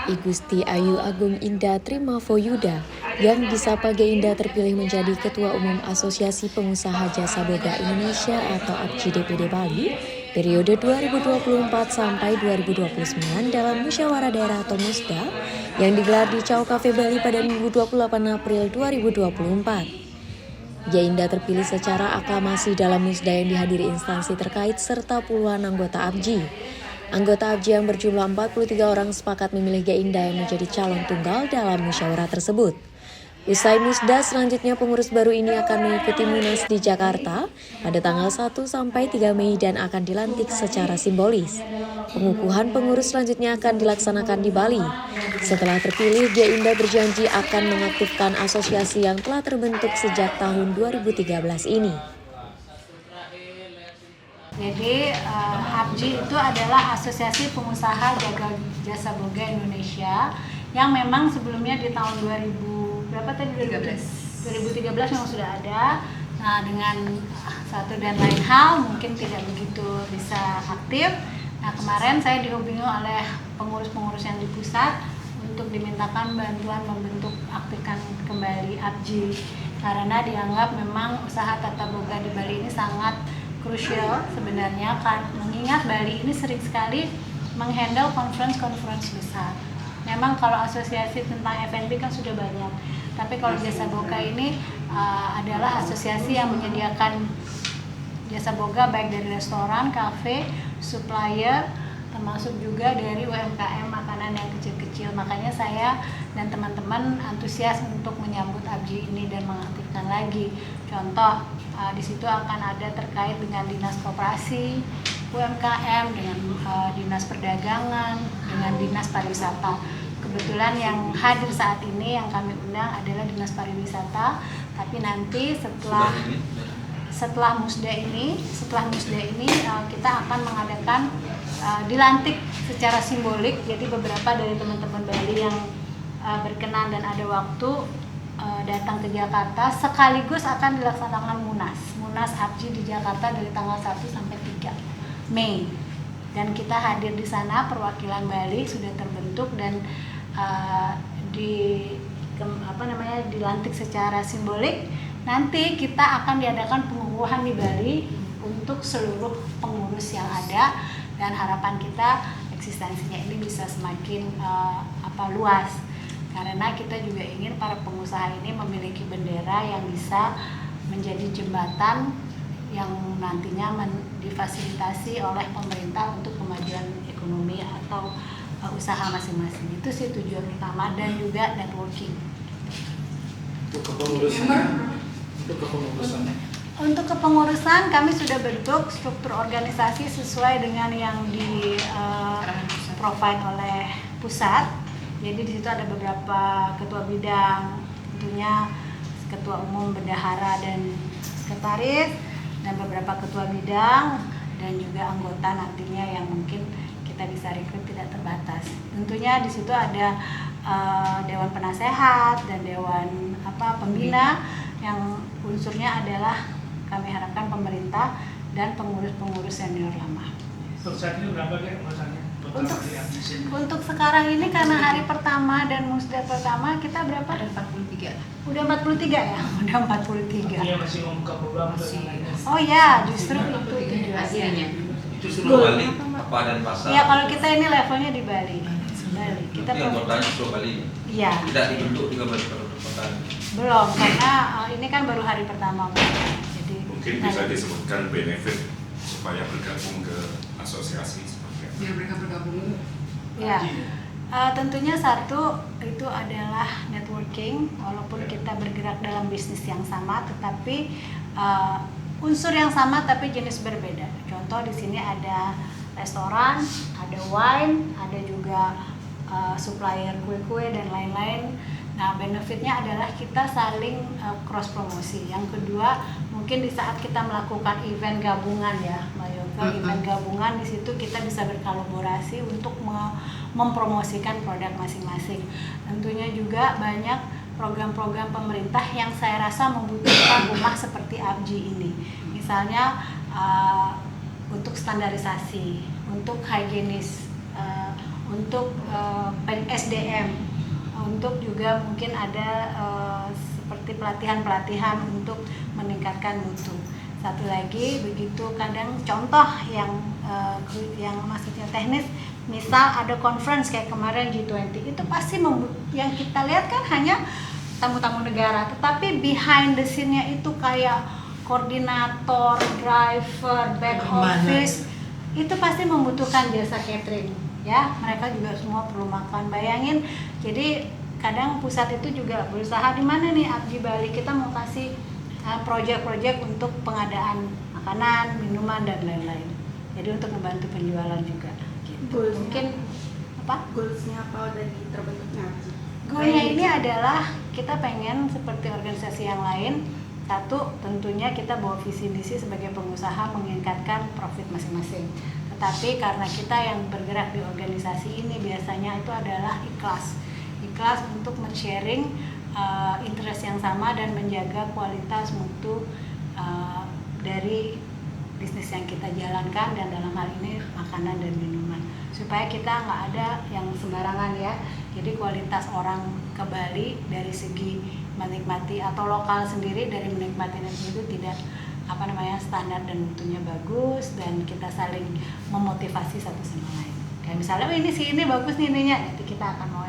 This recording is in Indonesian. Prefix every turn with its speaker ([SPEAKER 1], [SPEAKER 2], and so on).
[SPEAKER 1] I Gusti Ayu Agung Indah Trimafoyuda yang disapa Geinda terpilih menjadi Ketua Umum Asosiasi Pengusaha Jasa Boga Indonesia atau APJI DPD Bali periode 2024 sampai 2029 dalam Musyawarah Daerah atau Musda yang digelar di Chow Cafe Bali pada Minggu 28 April 2024. Geinda terpilih secara aklamasi dalam musda yang dihadiri instansi terkait serta puluhan anggota APJI. Anggota APJI yang berjumlah 43 orang sepakat memilih Geinda yang menjadi calon tunggal dalam musyawarah tersebut. Usai musda, selanjutnya pengurus baru ini akan mengikuti Munas di Jakarta pada tanggal 1 sampai 3 Mei dan akan dilantik secara simbolis. Pengukuhan pengurus selanjutnya akan dilaksanakan di Bali. Setelah terpilih, Geinda berjanji akan mengaktifkan asosiasi yang telah terbentuk sejak tahun 2013 ini.
[SPEAKER 2] Jadi APJI itu adalah Asosiasi Pengusaha Jasa Boga Indonesia yang memang sebelumnya di tahun 2013 memang sudah ada. Nah, dengan satu dan lain hal mungkin tidak begitu bisa aktif. Nah, kemarin saya dihubungi oleh pengurus-pengurus yang di pusat untuk dimintakan bantuan membentuk aktifkan kembali APJI karena dianggap memang usaha tata boga di Bali ini sangat krusial sebenarnya, kan mengingat Bali ini sering sekali menghandle conference besar. Memang kalau asosiasi tentang F&B kan sudah banyak, tapi kalau jasa boga ini adalah asosiasi yang menyediakan jasa boga baik dari restoran, kafe, supplier, termasuk juga dari UMKM makanan yang kecil-kecil. Makanya saya dan teman-teman antusias untuk menyambut APJI ini dan mengaktifkan lagi. Contoh, di situ akan ada terkait dengan dinas koperasi, UMKM, dengan dinas perdagangan, dengan dinas pariwisata. Kebetulan yang hadir saat ini yang kami undang adalah dinas pariwisata, tapi nanti setelah musda ini kita akan mengadakan dilantik secara simbolik. Jadi beberapa dari teman-teman Bali yang berkenan dan ada waktu datang ke Jakarta, sekaligus akan dilaksanakan Munas APJI di Jakarta dari tanggal 1 sampai 3 Mei. Dan kita hadir di sana, perwakilan Bali sudah terbentuk dan dilantik secara simbolik. Nanti kita akan diadakan pengukuhan di Bali untuk seluruh pengurus yang ada dan harapan kita eksistensinya ini bisa semakin luas. Karena kita juga ingin para pengusaha ini memiliki bendera yang bisa menjadi jembatan yang nantinya difasilitasi oleh pemerintah untuk kemajuan ekonomi atau usaha masing-masing. Itu sih tujuan utama dan juga networking. Untuk kepengurusan kami sudah bentuk struktur organisasi sesuai dengan yang di provide oleh pusat. Jadi di situ ada beberapa ketua bidang, tentunya ketua umum, bendahara dan sekretaris, dan beberapa ketua bidang dan juga anggota nantinya yang mungkin kita bisa rekrut tidak terbatas. Tentunya di situ ada dewan penasehat dan dewan pembina yang unsurnya adalah kami harapkan pemerintah dan pengurus-pengurus senior lama.
[SPEAKER 3] Untuk saat ini berapa ya urusannya?
[SPEAKER 2] Untuk sekarang ini karena hari pertama dan musda pertama kita berapa?
[SPEAKER 4] Ada 43.
[SPEAKER 2] Udah 43 ya? Udah 43.
[SPEAKER 3] Iya, masih membuka peluang untuk yang lainnya.
[SPEAKER 2] Oh ya, justru itu
[SPEAKER 4] Hasilnya.
[SPEAKER 5] Itu seluruh Bali, apa dan pasar?
[SPEAKER 2] ya, kalau kita ini levelnya di Bali. Kita
[SPEAKER 5] Tapi anggotanya seluruh Bali.
[SPEAKER 2] Iya.
[SPEAKER 5] Tidak dibentuk 13 kota.
[SPEAKER 2] Belum, karena ini kan baru hari pertama. Jadi
[SPEAKER 6] Mungkin bisa disebutkan benefit supaya bergabung ke asosiasi seperti apa?
[SPEAKER 4] Biar mereka bergabung.
[SPEAKER 2] ya. Tentunya satu itu adalah networking, walaupun kita bergerak dalam bisnis yang sama, tetapi unsur yang sama tapi jenis berbeda. Contoh di sini ada restoran, ada wine, ada juga supplier kue-kue dan lain-lain. Nah, benefitnya adalah kita saling cross promosi. Yang kedua, mungkin di saat kita melakukan event gabungan ya, Mbak Yoga, event gabungan di situ kita bisa berkolaborasi untuk mempromosikan produk masing-masing. Tentunya juga banyak program-program pemerintah yang saya rasa membutuhkan rumah seperti APJI ini. Misalnya untuk standarisasi, untuk higienis, untuk SDM, untuk juga mungkin ada seperti pelatihan-pelatihan untuk meningkatkan mutu. Satu lagi begitu kadang contoh yang maksudnya teknis, misal ada conference kayak kemarin G20, itu pasti yang kita lihat kan hanya tamu-tamu negara, tetapi behind the scene-nya itu kayak koordinator, driver, back office, itu pasti membutuhkan jasa catering ya. Mereka juga semua perlu makan. Bayangin, jadi kadang pusat itu juga berusaha di mana nih di Bali kita mau kasih proyek-proyek untuk pengadaan makanan, minuman dan lain-lain. Jadi untuk membantu penjualan juga. Gitu. Mungkin apa?
[SPEAKER 4] Goalsnya apa dari terbentuknya?
[SPEAKER 2] Goalnya ini adalah kita pengen seperti organisasi yang lain. Satu, tentunya kita bawa visi misi sebagai pengusaha meningkatkan profit masing-masing. Tetapi karena kita yang bergerak di organisasi ini biasanya itu adalah ikhlas untuk men-sharing interest yang sama dan menjaga kualitas mutu dari bisnis yang kita jalankan, dan dalam hal ini makanan dan minuman, supaya kita nggak ada yang sembarangan ya. Jadi kualitas orang ke Bali dari segi menikmati atau lokal sendiri dari menikmati itu tidak standar dan mutunya bagus, dan kita saling memotivasi satu sama lain. Kayak misalnya ini bagus nih ininya, nanti kita akan mau